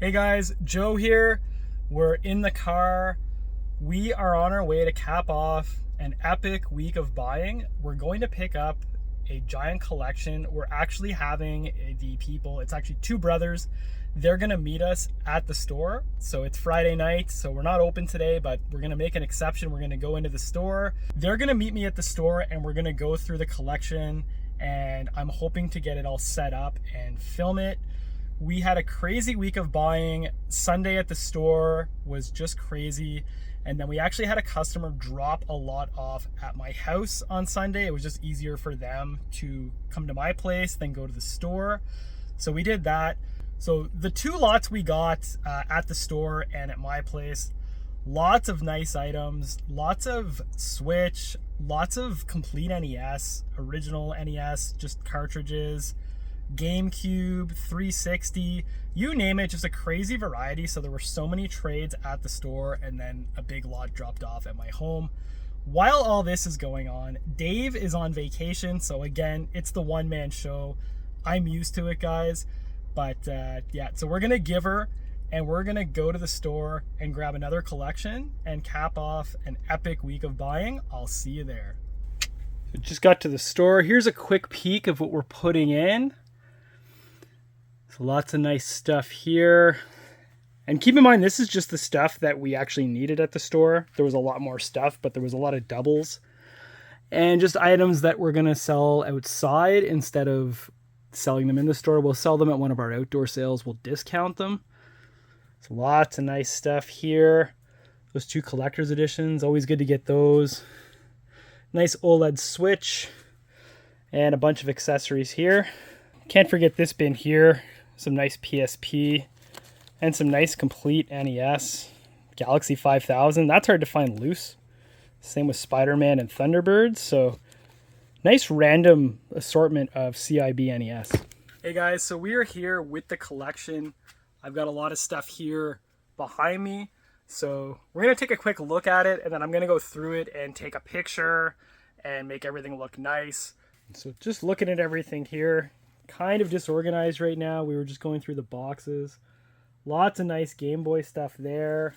Hey guys, Joe here. We're in the car. We are on our way to cap off an epic week of buying. We're going to pick up a giant collection. We're actually having the people, it's actually two brothers. They're going to meet us at the store. So it's Friday night, so we're not open today, but we're going to make an exception. We're going to go into the store. They're going to meet me at the store and we're going to go through the collection, and I'm hoping to get it all set up and film it. We had a crazy week of buying. Sunday at the store was just crazy. And then we actually had a customer drop a lot off at my house on Sunday. It was just easier for them to come to my place than go to the store. So we did that. So the two lots we got at the store and at my place, lots of nice items, lots of Switch, lots of complete NES, original NES, just cartridges, GameCube, 360, you name it, just a crazy variety. So there were so many trades at the store, and then a big lot dropped off at my home. While all this is going on, Dave is on vacation, so again, it's the one-man show. I'm used to it, guys. But yeah, so we're gonna give her, and we're gonna go to the store and grab another collection and cap off an epic week of buying. I'll see you there. So just got to the store. Here's a quick peek of what we're putting in. So lots of nice stuff here. And keep in mind, this is just the stuff that we actually needed at the store. There was a lot more stuff, but there was a lot of doubles. And just items that we're going to sell outside instead of selling them in the store. We'll sell them at one of our outdoor sales. We'll discount them. So lots of nice stuff here. Those two collector's editions, always good to get those. Nice OLED Switch. And a bunch of accessories here. Can't forget this bin here. Some nice PSP and some nice complete NES. Galaxy 5000, that's hard to find loose. Same with Spider-Man and Thunderbirds, so nice random assortment of CIB NES. Hey guys, so we are here with the collection. I've got a lot of stuff here behind me, so we're going to take a quick look at it, and then I'm going to go through it and take a picture and make everything look nice. So just looking at everything here, kind of disorganized right now. We were just going through the boxes. Lots of nice Game Boy stuff there.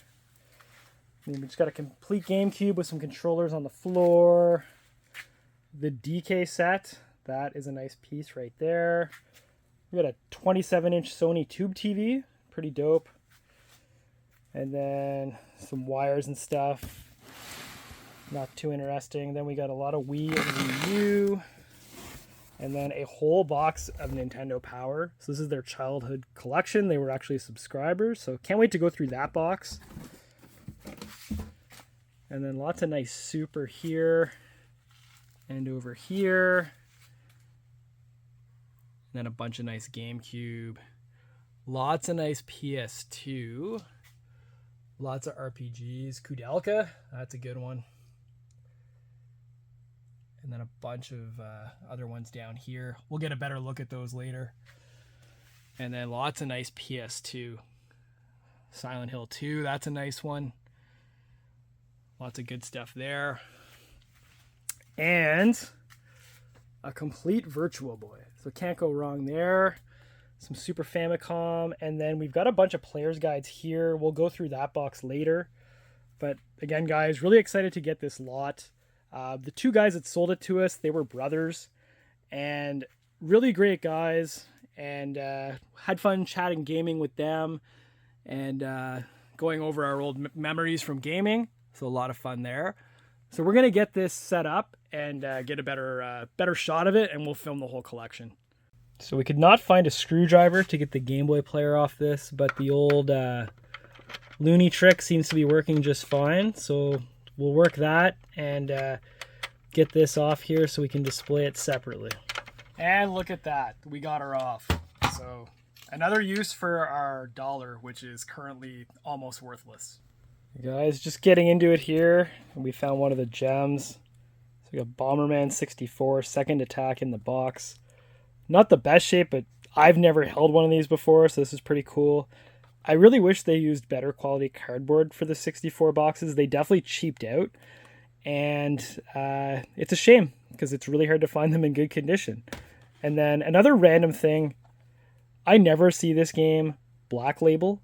And we just got a complete GameCube with some controllers on the floor. The DK set, that is a nice piece right there. We got a 27-inch Sony Tube TV, pretty dope. And then some wires and stuff, not too interesting. Then we got a lot of Wii and Wii U. And then a whole box of Nintendo Power. So this is their childhood collection. They were actually subscribers, so can't wait to go through that box. And then lots of nice Super here and over here. And then a bunch of nice GameCube. Lots of nice PS2. Lots of RPGs. Kudelka, that's a good one. And then a bunch of other ones down here. We'll get a better look at those later. And then lots of nice PS2. Silent Hill 2, that's a nice one. Lots of good stuff there. And a complete Virtual Boy. So can't go wrong there. Some Super Famicom. And then we've got a bunch of player's guides here. We'll go through that box later. But again, guys, really excited to get this lot. The two guys that sold it to us, they were brothers and really great guys, and had fun chatting gaming with them and going over our old memories from gaming. So a lot of fun there. So we're going to get this set up and get a better shot of it, and we'll film the whole collection. So we could not find a screwdriver to get the Game Boy player off this, but the old Looney trick seems to be working just fine. So we'll work that and get this off here so we can display it separately. And look at that. We got her off. So another use for our dollar, which is currently almost worthless. Guys, just getting into it here. We found one of the gems. So we got Bomberman 64, second attack in the box. Not the best shape, but I've never held one of these before, so this is pretty cool. I really wish they used better quality cardboard for the 64 boxes. They definitely cheaped out, and it's a shame because it's really hard to find them in good condition. And then another random thing, I never see this game Black Label,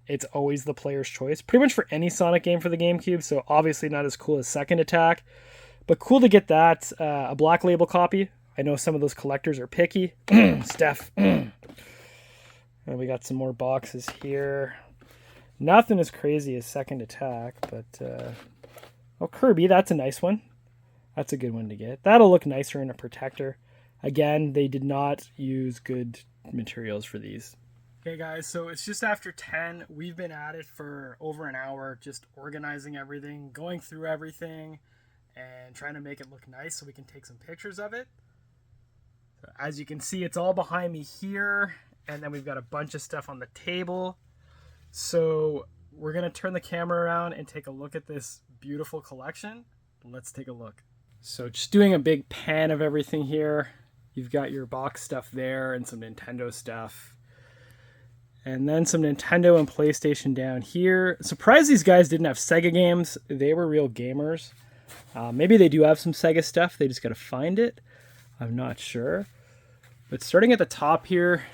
it's always the player's choice. Pretty much for any Sonic game for the GameCube, so obviously not as cool as Second Attack. But cool to get that, a Black Label copy. I know some of those collectors are picky. Steph. And we got some more boxes here. Nothing as crazy as Second Attack, but... oh, Kirby, that's a nice one. That's a good one to get. That'll look nicer in a protector. Again, they did not use good materials for these. Okay, guys, so it's just after 10. We've been at it for over an hour, just organizing everything, going through everything, and trying to make it look nice so we can take some pictures of it. So as you can see, it's all behind me here, and then we've got a bunch of stuff on the table. So we're going to turn the camera around and take a look at this beautiful collection. Let's take a look. So just doing a big pan of everything here. You've got your box stuff there and some Nintendo stuff. And then some Nintendo and PlayStation down here. Surprised these guys didn't have Sega games. They were real gamers. Maybe they do have some Sega stuff. They just got to find it. I'm not sure. But starting at the top here,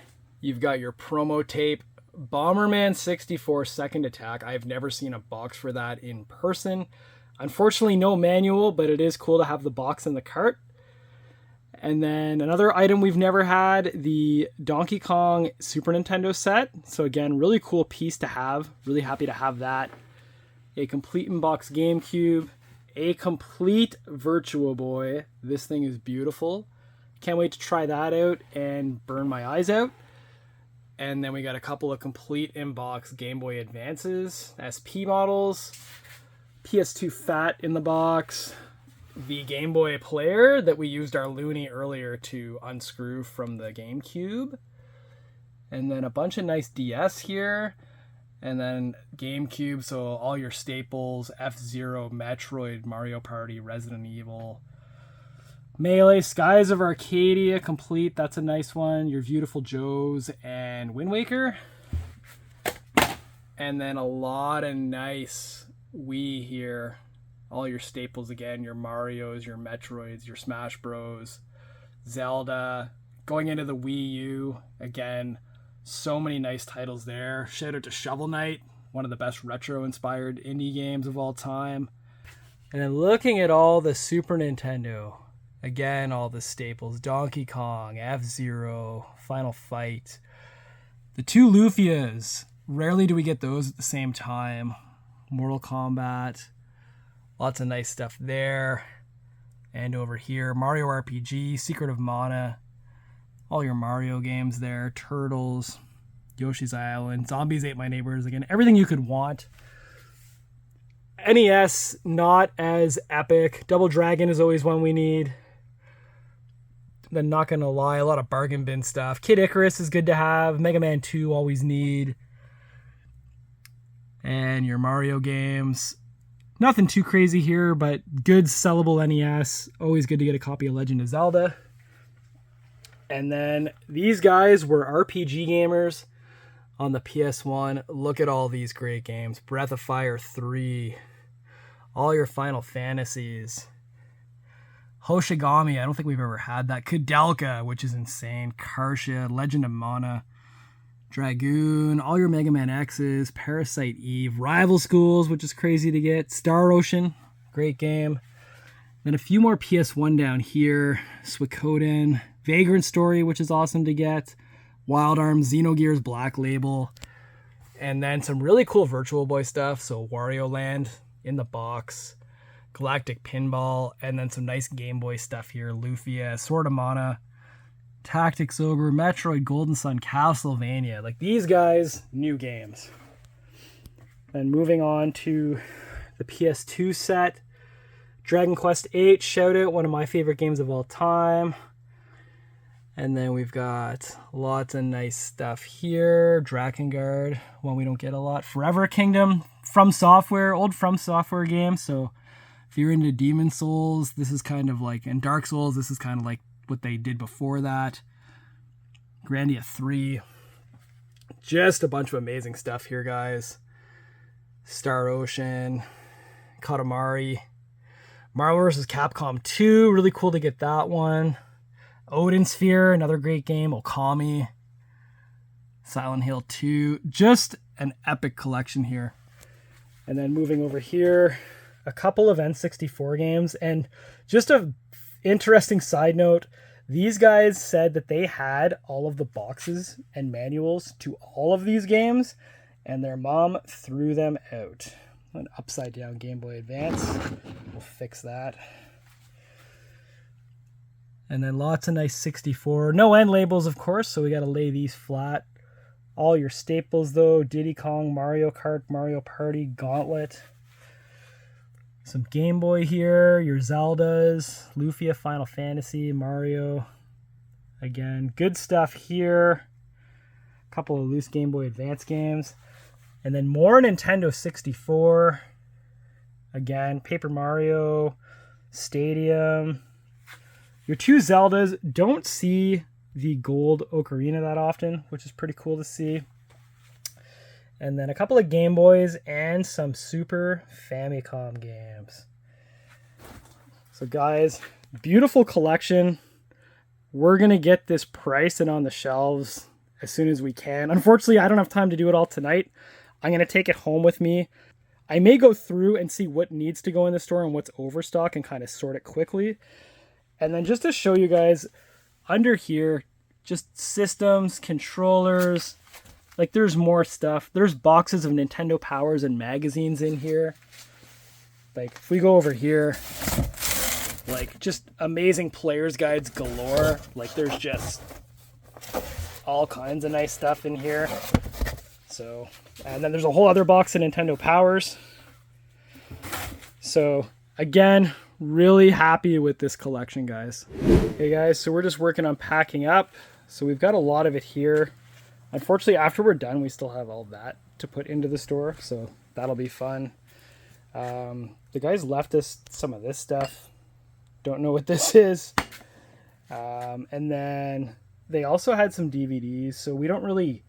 you've got your promo tape. Bomberman 64 Second Attack. I've never seen a box for that in person. Unfortunately, no manual, but it is cool to have the box in the cart. And then another item we've never had, the Donkey Kong Super Nintendo set. So again, really cool piece to have. Really happy to have that. A complete in-box GameCube. A complete Virtual Boy. This thing is beautiful. Can't wait to try that out and burn my eyes out. And then we got a couple of complete in-box Game Boy Advances, SP models, PS2 Fat in the box, the Game Boy player that we used our Looney earlier to unscrew from the GameCube, and then a bunch of nice DS here, and then GameCube, so all your staples, F-Zero, Metroid, Mario Party, Resident Evil, Melee, Skies of Arcadia, complete, that's a nice one, your Beautiful Joes, and Wind Waker, and then a lot of nice Wii here. All your staples again, your Marios, your Metroids, your Smash Bros, Zelda, going into the Wii U, again, so many nice titles there. Shout out to Shovel Knight, one of the best retro-inspired indie games of all time. And then looking at all the Super Nintendo, again, all the staples, Donkey Kong, F-Zero, Final Fight, the two Lufias, rarely do we get those at the same time, Mortal Kombat, lots of nice stuff there. And over here, Mario RPG, Secret of Mana, all your Mario games there, Turtles, Yoshi's Island, Zombies Ate My Neighbors, again, everything you could want. NES, not as epic. Double Dragon is always one we need. Then not gonna lie, a lot of bargain bin stuff. Kid Icarus is good to have. Mega Man 2 always need. And your Mario games. Nothing too crazy here, but good sellable NES. Always good to get a copy of Legend of Zelda. And then these guys were RPG gamers on the PS1. Look at all these great games. Breath of Fire 3. All your Final Fantasies. Hoshigami, I don't think we've ever had that. Kudelka, which is insane. Karsha, Legend of Mana. Dragoon, all your Mega Man X's, Parasite Eve, Rival Schools, which is crazy to get, Star Ocean, great game. Then a few more PS1 down here, Suikoden, Vagrant Story, which is awesome to get, Wild Arms, Xenogears Black Label, and then some really cool Virtual Boy stuff, so Wario Land in the box, Galactic Pinball, and then some nice Game Boy stuff here, Lufia, Sword of Mana, Tactics Ogre, Metroid, Golden Sun, Castlevania. Like these guys, new games. And moving on to the PS2 set. Dragon Quest VIII, shout out, one of my favorite games of all time. And then we've got lots of nice stuff here. Drakengard, one we don't get a lot. Forever Kingdom, From Software, old From Software game. So if you're into Demon Souls, this is kind of like, and Dark Souls, this is kind of like what they did before that. Grandia 3. Just a bunch of amazing stuff here, guys. Star Ocean. Katamari. Marvel vs. Capcom 2. Really cool to get that one. Odin Sphere, another great game. Okami. Silent Hill 2. Just an epic collection here. And then moving over here, a couple of N64 games. And just a interesting side note, these guys said that they had all of the boxes and manuals to all of these games, and their mom threw them out. An upside down Game Boy Advance. We'll fix that. And then lots of nice 64. No end labels, of course, so we got to lay these flat. All your staples, though. Diddy Kong, Mario Kart, Mario Party, Gauntlet. Some Game Boy here. Your Zeldas. Lufia, Final Fantasy, Mario. Again, good stuff here. A couple of loose Game Boy Advance games. And then more Nintendo 64. Again, Paper Mario, Stadium. Your two Zeldas, don't see the gold ocarina that often, which is pretty cool to see. And then a couple of Game Boys and some Super Famicom games. So guys, beautiful collection. We're going to get this priced and on the shelves as soon as we can. Unfortunately, I don't have time to do it all tonight. I'm going to take it home with me. I may go through and see what needs to go in the store and what's overstock and kind of sort it quickly. And then just to show you guys, under here, just systems, controllers, like there's more stuff. There's boxes of Nintendo Powers and magazines in here. Like if we go over here, like just amazing players guides galore. Like there's just all kinds of nice stuff in here. So, and then there's a whole other box of Nintendo Powers. So again, really happy with this collection, guys. Hey guys, so we're just working on packing up. So we've got a lot of it here. Unfortunately, after we're done, we still have all that to put into the store. So that'll be fun. The guys left us some of this stuff. Don't know what this is. And then they also had some DVDs. So we don't really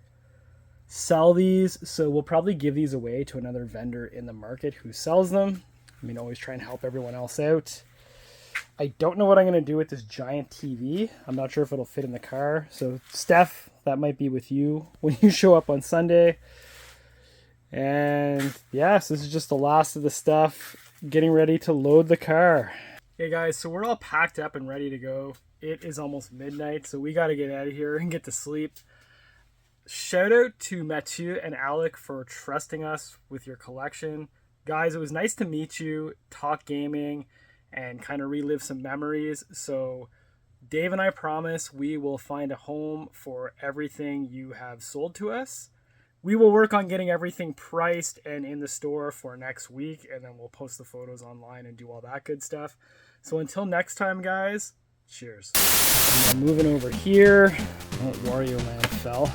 sell these. So we'll probably give these away to another vendor in the market who sells them. I mean, always try and help everyone else out. I don't know what I'm going to do with this giant TV. I'm not sure if it'll fit in the car. So, Steph, that might be with you when you show up on Sunday. And, yes, this is just the last of the stuff. Getting ready to load the car. Hey, guys, so we're all packed up and ready to go. It is almost midnight, so we got to get out of here and get to sleep. Shout out to Mathieu and Alec for trusting us with your collection. Guys, it was nice to meet you, talk gaming, and kind of relive some memories. So Dave and I promise we will find a home for everything you have sold to us. We will work on getting everything priced and in the store for next week, and then we'll post the photos online and do all that good stuff. So until next time, guys, cheers. And then moving over here, oh, Wario Land fell.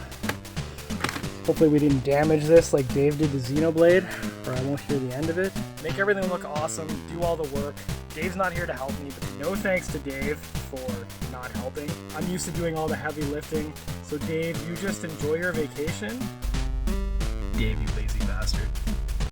Hopefully we didn't damage this like Dave did the Xenoblade, or I won't hear the end of it. Make everything look awesome, do all the work. Dave's not here to help me, but no thanks to Dave for not helping. I'm used to doing all the heavy lifting. So Dave, you just enjoy your vacation. Dave, you